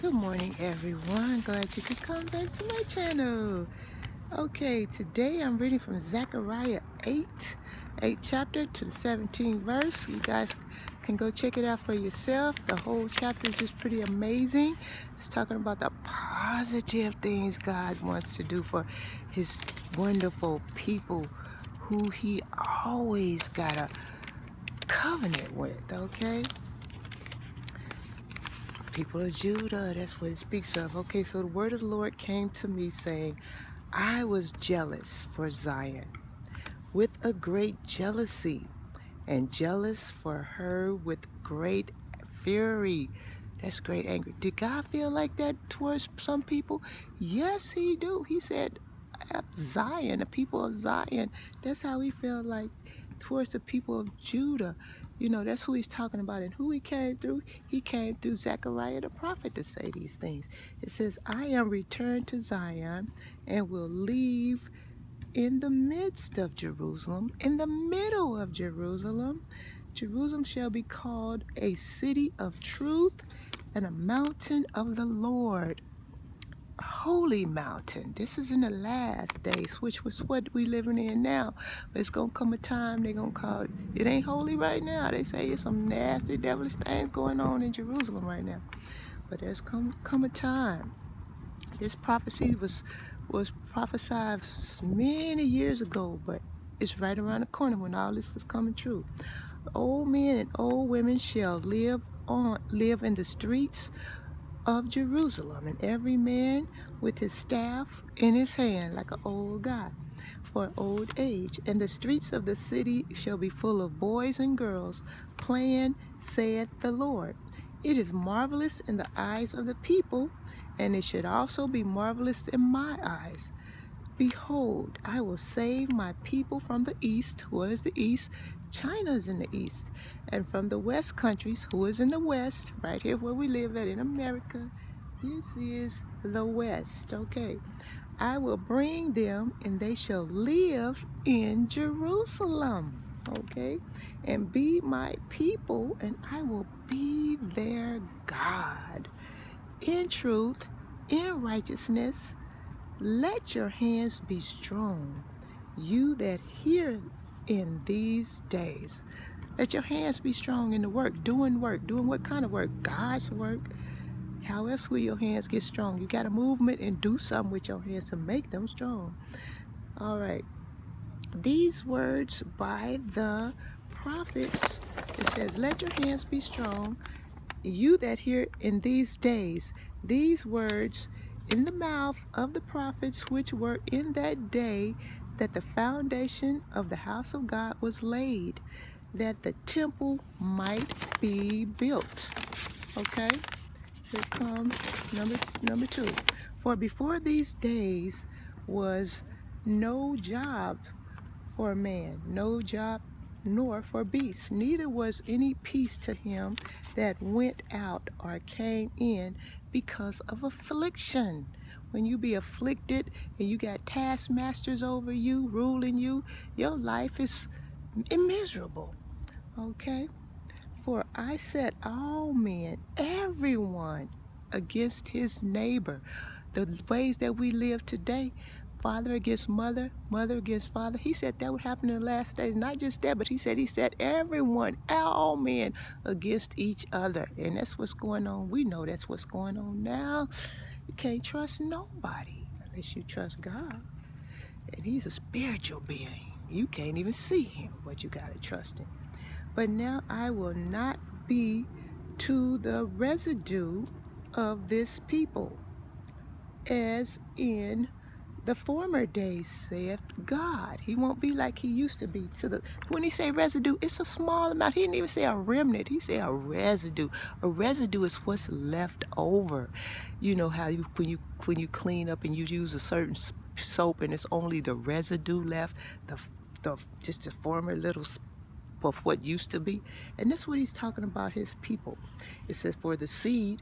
Good morning, everyone. Glad you could come back to my channel. Okay, today I'm reading from Zechariah 8 chapter to the 17th verse. You guys can go check it out for yourself. The whole chapter is just pretty amazing. It's talking about the positive things God wants to do for his wonderful people who he always got a covenant with, okay? People of Judah, that's what it speaks of. Okay, so the word of the Lord came to me saying, I was jealous for Zion with a great jealousy, and jealous for her with great fury. That's great anger. Did God feel like that towards some people? Yes, he do. He said, Zion, the people of Zion. That's how he felt like towards the people of Judah. You know, that's who he's talking about. And who he came through? He came through Zechariah the prophet to say these things. It says, I am returned to Zion and will leave in the midst of Jerusalem, in the middle of Jerusalem. Jerusalem shall be called a city of truth and a mountain of the Lord, a holy mountain. This is in the last days, which was what we living in now. But it's going to come a time they're going to call it. It ain't holy right now. They say there's some nasty, devilish things going on in Jerusalem right now. But there's come a time. This prophecy was prophesied many years ago, but it's right around the corner when all this is coming true. Old men and old women shall live in the streets of Jerusalem, and every man with his staff in his hand, like an old guy, for old age. And the streets of the city shall be full of boys and girls playing, saith the Lord. It is marvelous in the eyes of the people, and it should also be marvelous in my eyes. Behold, I will save my people from the east. Who is the east? China is in the east. And from the west countries, who is in the west, right here where we live at in America. This is the west, okay. I will bring them, and they shall live in Jerusalem, okay, and be my people, and I will be their God. In truth, in righteousness, let your hands be strong, you that hear in these days. Let your hands be strong in the work. Doing what kind of work? God's work. How else will your hands get strong? You got to movement and do something with your hands to make them strong. All right. These words by the prophets, it says, let your hands be strong, you that hear in these days. These words in the mouth of the prophets which were in that day that the foundation of the house of God was laid, that the temple might be built. Okay? Here comes number 2. For before these days was no job for man, no job nor for beast, neither was any peace to him that went out or came in because of affliction. When you be afflicted and you got taskmasters over you, ruling you, your life is miserable. Okay? For I set all men, everyone, against his neighbor. The ways that we live today, father against mother, mother against father. He said that would happen in the last days. Not just that, but he said everyone, all men against each other. And that's what's going on. We know that's what's going on now. You can't trust nobody unless you trust God. And he's a spiritual being. You can't even see him, but you got to trust him. But now I will not be to the residue of this people, as in the former days, saith God. He won't be like he used to be. When he say residue, it's a small amount. He didn't even say a remnant. He said a residue. A residue is what's left over. You know how when you clean up and you use a certain soap and it's only the residue left, just the former little of what used to be. And that's what he's talking about, his people. It says, for the seed,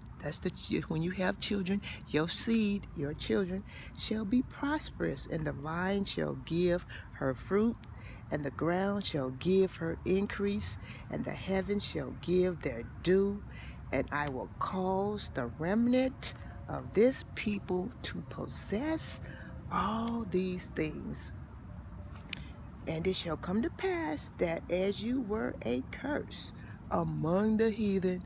when you have children, your seed, your children, shall be prosperous, and the vine shall give her fruit, and the ground shall give her increase, and the heavens shall give their dew, and I will cause the remnant of this people to possess all these things. And it shall come to pass that as you were a curse among the heathen.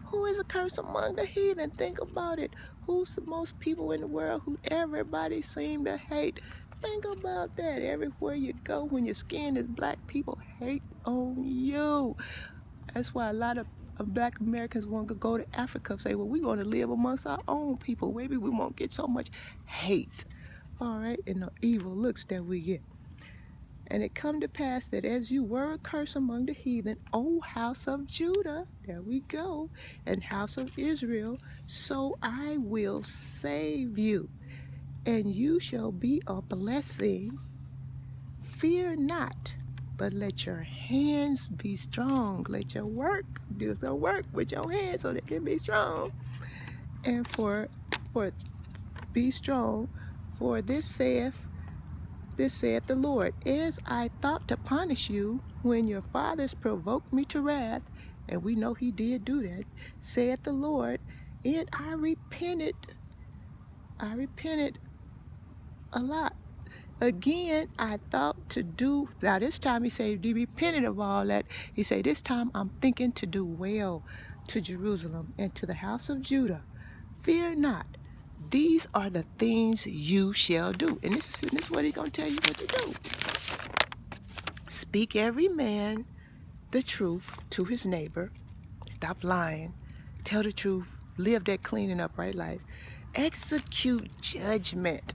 Who is a curse among the heathen? Think about it. Who's the most people in the world who everybody seem to hate? Think about that. Everywhere you go, when your skin is black, people hate on you. That's why a lot of black Americans want to go to Africa and say, well, we're going to live amongst our own people. Maybe we won't get so much hate. All right, and the evil looks that we get. And it come to pass that as you were a curse among the heathen, O house of Judah, there we go, and house of Israel, so I will save you, and you shall be a blessing. Fear not, but let your hands be strong. Let your work, do some work with your hands so they can be strong. And for be strong, for this saith the Lord, as I thought to punish you when your fathers provoked me to wrath, and we know he did do that, saith the Lord, and I repented a lot. Again, I thought to do, now this time he said, he repented of all that. He said, this time I'm thinking to do well to Jerusalem and to the house of Judah. Fear not. These are the things you shall do. And this is what he's going to tell you what to do. Speak every man the truth to his neighbor. Stop lying. Tell the truth. Live that clean and upright life. Execute judgment.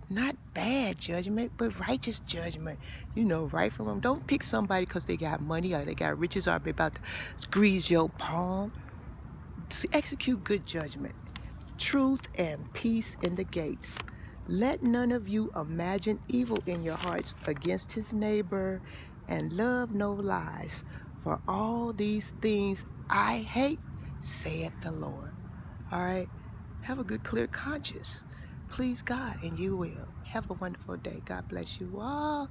Not bad judgment, but righteous judgment. You know, right from wrong. Don't pick somebody because they got money or they got riches or they about to squeeze your palm. Execute good judgment. Truth and peace in the gates. Let none of you imagine evil in your hearts against his neighbor, and love no lies. For all these things I hate, saith the Lord. All right? Have a good, clear conscience. Please God, and you will. Have a wonderful day. God bless you all.